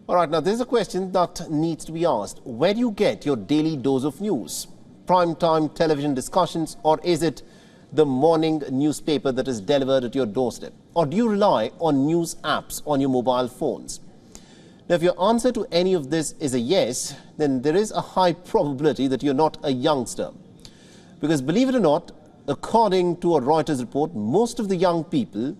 All right, now there's a question that needs to be asked. Where do you get your daily dose of news? Primetime television discussions, or is it the morning newspaper that is delivered at your doorstep? Or do you rely on news apps on your mobile phones? Now, if your answer to any of this is a yes, then there is a high probability that you're not a youngster. Because believe it or not, according to a Reuters report, most of the young people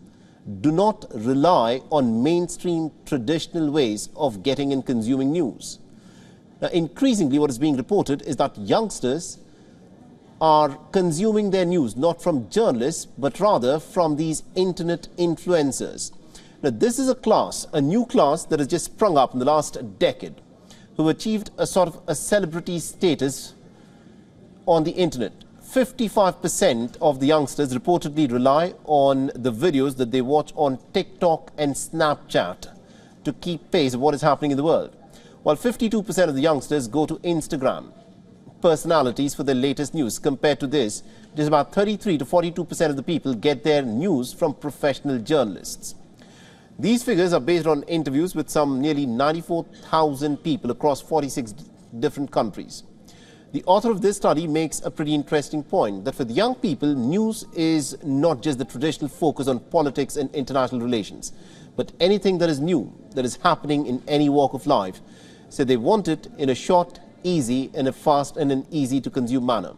do not rely on mainstream traditional ways of getting and consuming news. Now, increasingly, what is being reported is that youngsters are consuming their news not from journalists, but rather from these internet influencers. Now, this is a class, a new class that has just sprung up in the last decade, who achieved a sort of a celebrity status on the internet. 55% of the youngsters reportedly rely on the videos that they watch on TikTok and Snapchat to keep pace of what is happening in the world, while 52% of the youngsters go to Instagram personalities for their latest news. Compared to this, it is about 33 to 42% of the people get their news from professional journalists. These figures are based on interviews with some nearly 94,000 people across 46 different countries. The author of this study makes a pretty interesting point, that for the young people, news is not just the traditional focus on politics and international relations, but anything that is new, that is happening in any walk of life. So they want it in a short, easy, and a fast and an easy to consume manner.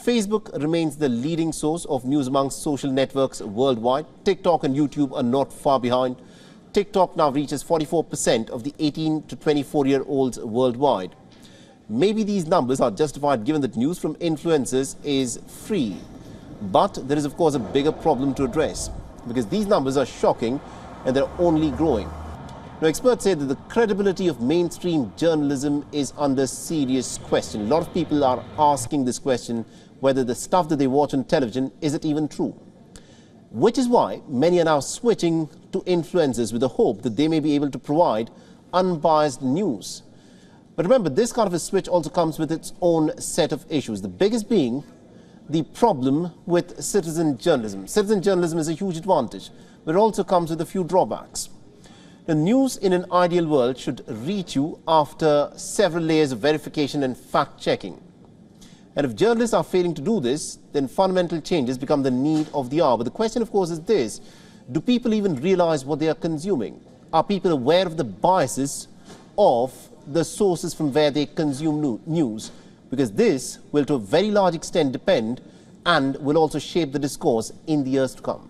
Facebook remains the leading source of news amongst social networks worldwide. TikTok and YouTube are not far behind. TikTok now reaches 44% of the 18 to 24-year-olds worldwide. Maybe these numbers are justified given that news from influencers is free. But there is, of course, a bigger problem to address, because these numbers are shocking and they're only growing. Now, experts say that the credibility of mainstream journalism is under serious question. A lot of people are asking this question, whether the stuff that they watch on television, is it even true? Which is why many are now switching to influencers with the hope that they may be able to provide unbiased news. But remember, this kind of a switch also comes with its own set of issues, the biggest being the problem with citizen journalism. Citizen journalism is a huge advantage, but it also comes with a few drawbacks. The news in an ideal world should reach you after several layers of verification and fact-checking. And if journalists are failing to do this, then fundamental changes become the need of the hour. But the question, of course, is this: do people even realize what they are consuming? Are people aware of the biases of the sources from where they consume news? Because this will to a very large extent depend and will also shape the discourse in the years to come.